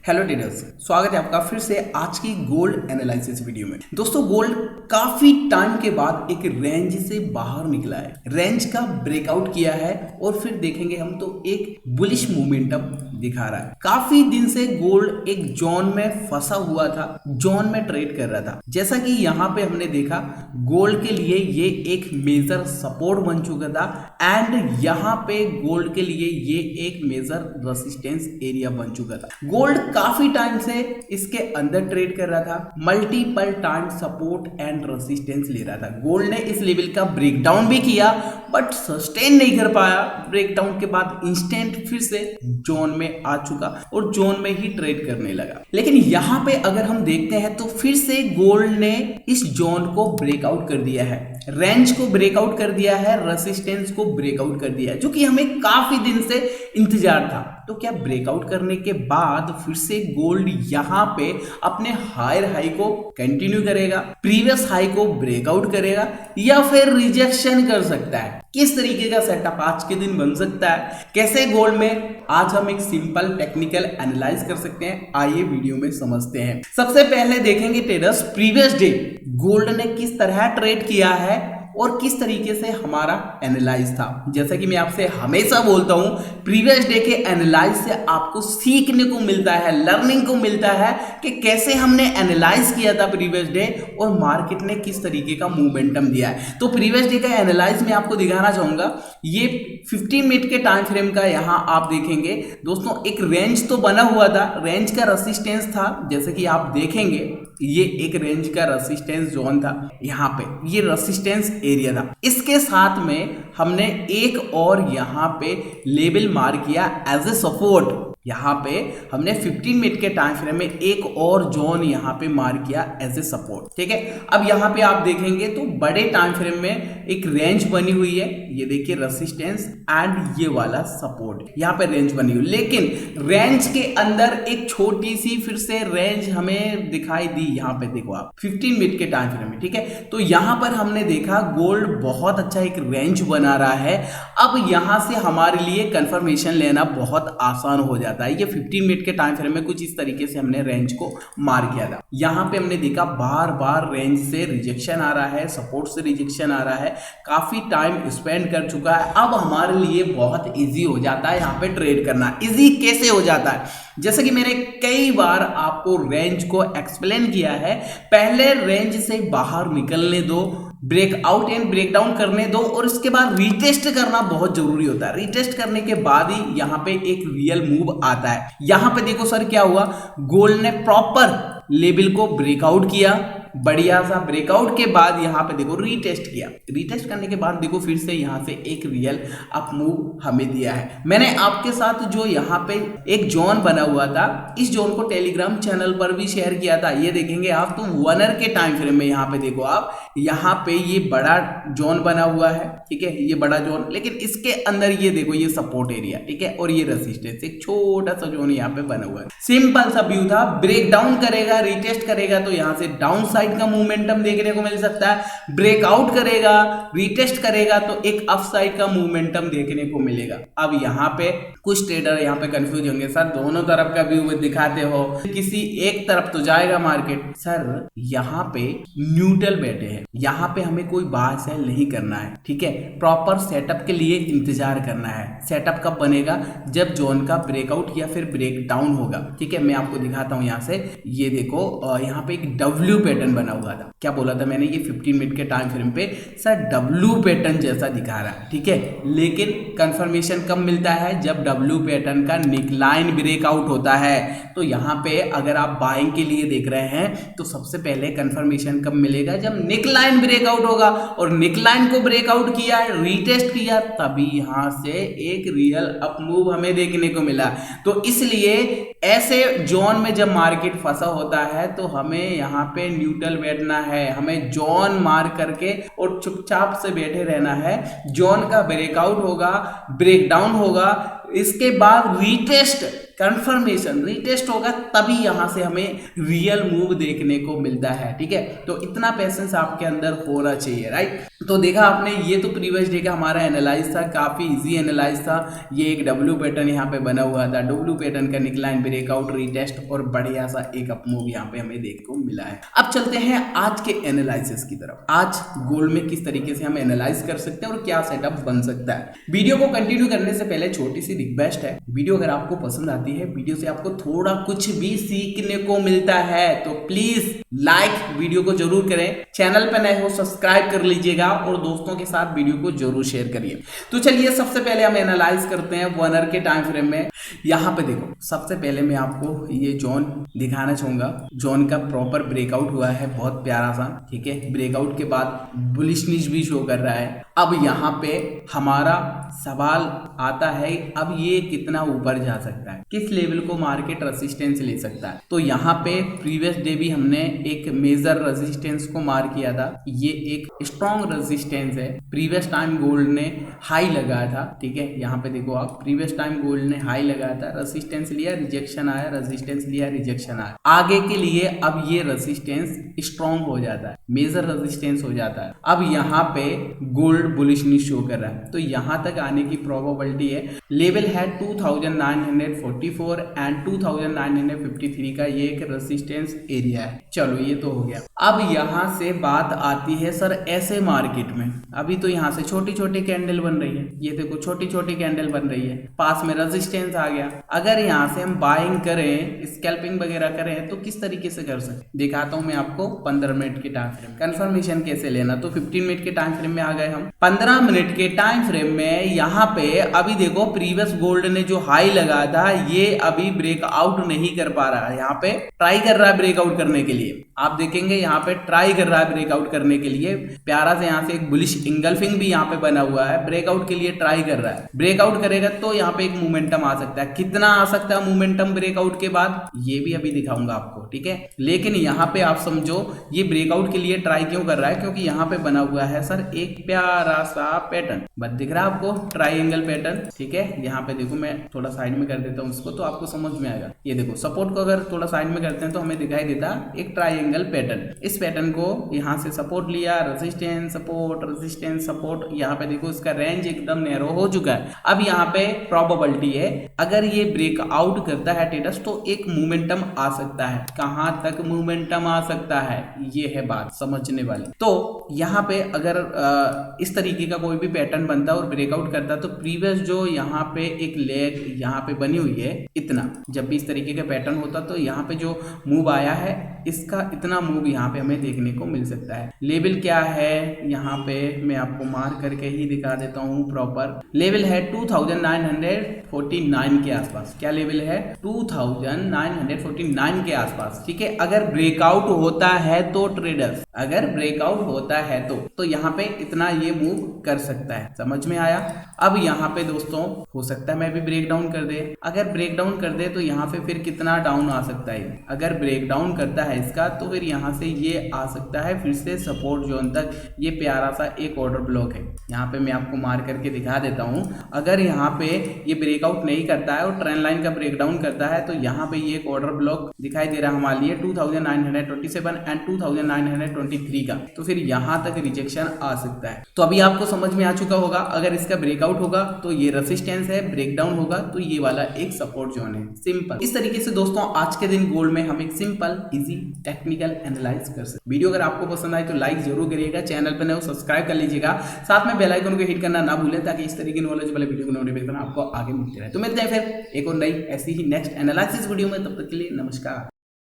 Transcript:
Hello traders, स्वागत है आपका फिर से आज की गोल्ड एनालिसिस वीडियो में। दोस्तों, गोल्ड काफी टाइम के बाद एक रेंज से बाहर निकला है, रेंज का ब्रेकआउट किया है और फिर देखेंगे हम तो एक बुलिश मोमेंटम दिखा रहा है। काफी दिन से गोल्ड एक जोन में फंसा हुआ था, जोन में ट्रेड कर रहा था। जैसा कि यहाँ पे हमने देखा, गोल्ड के लिए ये एक मेजर सपोर्ट बन चुका था एंड यहाँ पे गोल्ड के लिए ये एक मेजर रेजिस्टेंस एरिया बन चुका था। गोल्ड काफी टाइम से इसके अंदर ट्रेड कर रहा था, multiple time support and resistance ले रहा था। गोल्ड ने इस लेवल का ब्रेकडाउन भी किया बट सस्टेन नहीं कर पाया। ब्रेकडाउन के बाद इंस्टेंट फिर से जोन में आ चुका और जोन में ही ट्रेड करने लगा। लेकिन यहां पे अगर हम देखते हैं तो फिर से गोल्ड ने इस जोन को ब्रेकआउट कर दिया है, रेंज को ब्रेकआउट कर दिया है, रेजिस्टेंस को ब्रेकआउट कर दिया है, जो कि हमें काफी दिन से इंतजार था। तो क्या ब्रेकआउट करने के बाद फिर से गोल्ड यहां पे अपने हायर हाई को कंटिन्यू करेगा, प्रीवियस हाई को ब्रेकआउट करेगा या फिर रिजेक्शन कर सकता है? किस तरीके का सेटअप आज के दिन बन सकता है, कैसे गोल्ड में आज हम एक सिंपल टेक्निकल एनालाइज कर सकते हैं, आइए वीडियो में समझते हैं। सबसे पहले देखेंगे ट्रेडर्स, प्रीवियस डे गोल्ड ने किस तरह ट्रेड किया है और किस तरीके से हमारा एनालाइज था। जैसा कि मैं आपसे हमेशा बोलता हूं, प्रीवियस डे के एनालाइज से आपको सीखने को मिलता है, लर्निंग को मिलता है कि कैसे हमने एनालाइज किया था प्रीवियस डे और मार्केट ने किस तरीके का मोमेंटम दिया है। तो प्रीवियस डे का एनालाइज मैं आपको दिखाना चाहूंगा। ये 15 मिनट के टाइम फ्रेम का यहां आप देखेंगे दोस्तों, एक रेंज तो बना हुआ था, रेंज का रेजिस्टेंस था। जैसे कि आप देखेंगे ये एक रेंज का रेजिस्टेंस जोन था, यहाँ पे ये रेजिस्टेंस एरिया था। इसके साथ में हमने एक और यहाँ पे लेवल मार किया एज ए सपोर्ट। यहाँ पे हमने 15 मिनट के टाइम फ्रेम में एक और जोन यहाँ पे मार किया एज ए सपोर्ट। ठीक है, अब यहाँ पे आप देखेंगे तो बड़े टाइम फ्रेम में एक रेंज बनी हुई है, ये देखिए रेजिस्टेंस एंड ये वाला सपोर्ट, यहाँ पे रेंज बनी हुई। लेकिन रेंज के अंदर एक छोटी सी फिर से रेंज हमें दिखाई दी, यहाँ पे देखो आप 15 मिनट के टाइम फ्रेम में। ठीक है, तो यहाँ पर हमने देखा गोल्ड बहुत अच्छा एक रेंज बना रहा है। अब यहाँ से हमारे लिए कंफर्मेशन लेना बहुत आसान हो जाता है। ये 15 मिनट के टाइम फ्रेम में कुछ इस तरीके से हमने रेंज को मार किया था। यहाँ पे हमने देखा बार बार रेंज से रिजेक्शन आ रहा है, सपोर्ट से रिजेक्शन आ रहा है, काफी टाइम स्पेंड कर चुका है। अब हमारे लिए बहुत इजी हो जाता है यहाँ पे ट्रेड करना। इजी कैसे हो जाता है? जैसे कि मैंने कई बार आपको रेंज को एक्सप्लेन किया है, पहले रेंज से बाहर निकलने दो, ब्रेकआउट एंड ब्रेकडाउन करने दो और उसके बाद रीटेस्ट करना बहुत जरूरी होता है। रीटेस्ट करने के बाद ही यहाँ पे एक रियल मूव आता है। यहाँ पे देखो सर क्या हुआ, गोल्ड ने प्रॉपर लेवल को ब्रेकआउट किया, बढ़िया सा ब्रेकआउट के बाद यहाँ पे देखो रीटेस्ट किया, रीटेस्ट करने के बाद देखो फिर से यहाँ से एक रियल अप मूव हमें दिया है। मैंने आपके साथ जो यहाँ पे एक जोन बना हुआ था, इस जोन को टेलीग्राम चैनल पर भी शेयर किया था, ये देखेंगे आप तो 1 आवर के टाइम फ्रेम में यहाँ पे देखो आप, यहाँ पे ये बड़ा जोन बना हुआ है। ठीक है, ये बड़ा जोन, लेकिन इसके अंदर ये देखो ये सपोर्ट एरिया, ठीक है, और ये रेजिस्टेंस, एक छोटा सा जोन यहाँ पे बना हुआ है। सिंपल सा व्यू था, ब्रेकडाउन करेगा, रिटेस्ट करेगा तो यहाँ से डाउन साइड का मूवमेंटम देखने को मिल सकता है, ब्रेकआउट करेगा, रिटेस्ट करेगा तो एक अप साइड का मूवमेंटम देखने को मिलेगा। अब यहाँ पे कुछ ट्रेडर यहाँ पे कंफ्यूज होंगे, सर दोनों तरफ का व्यू दिखाते हो, किसी एक तरफ तो जाएगा मार्केट। सर यहाँ पे न्यूट्रल बैठे हैं, यहाँ पे हमें कोई बाय सेल नहीं करना है। ठीक है, प्रॉपर सेटअप के लिए इंतजार करना है। सेटअप कब बनेगा? जब जोन का ब्रेकआउट या फिर ब्रेकडाउन होगा। ठीक है, मैं आपको दिखाता हूँ यहाँ से, ये देखो यहाँ पे एक डब्ल्यू पैटर्न बना हुआ था। क्या बोला था मैंने? ये 15 मिनट के टाइम फ्रेम पे सर डब्ल्यू पैटर्न जैसा दिखा रहा है। ठीक है, लेकिन कंफर्मेशन कब मिलता है? जब डब्ल्यू पैटर्न का निकलाइन ब्रेकआउट होता है। तो यहाँ पे अगर आप बाइंग के लिए देख रहे हैं तो सबसे पहले कंफर्मेशन कब मिलेगा? जब निकलाइन ब्रेकआउट होगा, और निकलाइन को ब्रेकआउट किया, रिटेस्ट किया, तभी यहाँ से एक रियल अप मूव हमें देखने को मिला। तो इसलिए ऐसे जोन में जब मार्केट फंसा होता है तो हमें यहाँ पे न्यूट्रल बैठना है, हमें जोन मार करके और चुपचाप से बैठे रहना है। जोन का ब्रेकआउट होगा, ब्रेकडाउन होगा, इसके बाद रिटेस्ट कंफर्मेशन रीटेस्ट होगा तभी यहाँ से हमें रियल मूव देखने को मिलता है। ठीक है, तो इतना पेशेंस आपके अंदर होना चाहिए, राइट। तो देखा आपने, ये तो प्रीवियस डे का हमारा एनालाइज था, काफी इजी एनालाइज था। ये एक डब्ल्यू पैटर्न यहाँ पे बना हुआ था, डब्ल्यू पैटर्न का निकलाइन ब्रेकआउट रीटेस्ट और बढ़िया सा एक अप मूव यहाँ पे हमें देखने को मिला है। अब चलते हैं आज के एनालिसिस की तरफ। आज गोल्ड में किस तरीके से हम एनालाइज कर सकते हैं और क्या सेटअप बन सकता है। वीडियो को कंटिन्यू करने से पहले छोटी सी रिक्वेस्ट है, वीडियो अगर आपको पसंद आती है, वीडियो से आपको थोड़ा कुछ भी सीखने को मिलता है तो प्लीज लाइक वीडियो को जरूर करें, चैनल पर नए हो सब्सक्राइब कर लीजिएगा और दोस्तों के साथ वीडियो को जरूर शेयर करिए। तो चलिए सबसे पहले हम एनालाइज करते हैं 1 आवर के टाइम फ्रेम में। यहाँ पे देखो, सबसे पहले मैं आपको ये जोन दिखाना चाहूंगा। जोन का प्रॉपर ब्रेकआउट हुआ है, बहुत प्यारा सा। ठीक है, ब्रेकआउट के बाद बुलिश निच भी शो कर रहा है। अब यहाँ पे हमारा सवाल आता है, अब ये कितना ऊपर जा सकता है, किस लेवल को मार्केट रेजिस्टेंस ले सकता है। तो यहाँ पे प्रीवियस डे भी हमने एक मेजर रेजिस्टेंस को मार किया था, ये एक स्ट्रॉन्ग रेजिस्टेंस है। प्रीवियस टाइम गोल्ड ने हाई लगाया था। ठीक है, यहाँ पे देखो आप, प्रीवियस टाइम गोल्ड ने हाई लगाया था, रेजिस्टेंस लिया, रिजेक्शन आया, रेजिस्टेंस लिया, रिजेक्शन आया। आगे के लिए अब ये रेजिस्टेंस स्ट्रॉन्ग हो जाता है, मेजर रेजिस्टेंस हो जाता है। अब यहाँ पे गोल्ड बुलिशनेस शो कर रहा है, तो यहाँ तक आने की प्रोबेबिलिटी है। लेवल है 2944 एंड 2953 का, ये एक रेजिस्टेंस एरिया है। चलो ये तो हो गया। अब यहाँ से बात आती है सर ऐसे मार्केट में, अभी तो यहाँ से छोटी छोटी कैंडल बन रही है, ये देखो छोटी छोटी कैंडल बन रही है, पास में रेजिस्टेंस आ गया। अगर यहाँ से हम बाइंग करें, स्कैल्पिंग वगैरह करें तो किस तरीके से कर सकते, दिखाता हूँ मैं आपको 15 मिनट के टाइम फ्रेम। कंफर्मेशन कैसे लेना, तो 15 मिनट के टाइम फ्रेम में आ गए हम। 15 मिनट के टाइम फ्रेम में यहाँ पे अभी देखो, प्रीवियस गोल्ड ने जो हाई लगाया था ये अभी ब्रेकआउट नहीं कर पा रहा है। यहाँ पे ट्राई कर रहा है ब्रेकआउट करने के लिए, आप देखेंगे यहाँ पे ट्राई कर रहा है ब्रेकआउट करने के लिए। प्यारा से यहाँ से एक बुलिश इंगल्फिंग भी यहाँ पे बना हुआ है, ब्रेकआउट के लिए ट्राई कर रहा है। ब्रेकआउट करेगा तो यहाँ पे एक मोमेंटम आ सकता है, कितना आ सकता है मोमेंटम ब्रेकआउट के बाद ये भी अभी दिखाऊंगा आपको। ठीक है, लेकिन यहाँ पे आप समझो ये ब्रेकआउट के लिए ट्राई क्यों कर रहा है, क्योंकि यहाँ पे बना हुआ है सर एक प्यारा सा पैटर्न, बस दिख रहा है आपको, ट्राइंगल पैटर्न। ठीक है, यहाँ पे देखो मैं थोड़ा साइड में कर देता हूँ इसको तो आपको समझ में आएगा। ये देखो सपोर्ट को अगर थोड़ा साइड में करते हैं तो हमें दिखाई देता एक ट्राइंगल पैटर्न। इस पैटर्न को यहाँ से सपोर्ट लिया, रेजिस्टेंस सपोर्ट, रेजिस्टेंस सपोर्ट। यहाँ पे देखो इसका रेंज एकदम नैरो हो चुका है। अब यहाँ पे प्रोबेबिलिटी है अगर ये ब्रेकआउट करता है ट्रेडर्स तो एक मोमेंटम आ सकता है। कहां तक मोमेंटम आ सकता है, ये है बात समझने वाली। तो यहाँ पे अगर इस तरीके का कोई भी पैटर्न बनता है और ब्रेकआउट करता है तो प्रीवियस जो यहाँ पे एक लेग यहाँ पे बनी हुई है, इतना जब भी इस तरीके का पैटर्न होता तो यहाँ पे जो मूव आया है इसका इतना मूव यहाँ पे हमें देखने को मिल सकता है। लेवल क्या है, यहाँ पे मैं आपको मार्क करके ही दिखा देता हूँ प्रॉपर। लेवल है 2949 के आसपास। क्या लेवल है, 2949 के आसपास। ठीक है, अगर ब्रेकआउट होता है तो ट्रेडर्स, अगर ब्रेकआउट होता है तो यहाँ पे इतना ये मूव कर सकता है। समझ में आया। अब यहाँ पे दोस्तों हो सकता है मैं भी ब्रेक डाउन कर दे, अगर ब्रेक डाउन कर दे तो यहाँ पे फिर कितना डाउन आ सकता है। अगर ब्रेक डाउन करता है इसका तो फिर यहाँ से ये आ सकता है फिर से सपोर्ट जोन तक। ये प्यारा सा एक ऑर्डर ब्लॉक है, यहाँ पे मैं आपको मार्क करके दिखा देता हूँ। अगर यहाँ पे ये ब्रेकआउट नहीं करता है और ट्रेंड लाइन का ब्रेक डाउन करता है तो यहाँ पे ये एक ऑर्डर ब्लॉक दिखाई दे रहा है हमारे लिए 2927 एंड 2923 का। तो फिर यहाँ तक रिजेक्शन आ सकता है। तो अभी आपको समझ में आ चुका होगा, अगर इसका ब्रेकआउट होगा तो ये रेजिस्टेंस है, ब्रेक डाउन होगा तो ये वाला एक सपोर्ट जोन है। सिंपल। इस तरीके से दोस्तों आज के दिन गोल्ड में हम एक सिंपल इजी टेक्निकल एनालाइज कर सकते। वीडियो अगर आपको पसंद आए तो लाइक जरूर करिएगा, चैनल पर नए हो सब्सक्राइब कर लीजिएगा, साथ में बेल आइकन को हिट करना ना भूलें ताकि इस तरीके नॉलेज वाले वीडियो को नोटिफिकेशन आपको आगे मिलते रहे। तो मिलते हैं फिर एक और नई ऐसी ही नेक्स्ट एनालिसिस वीडियो में, तब तक के लिए नमस्कार।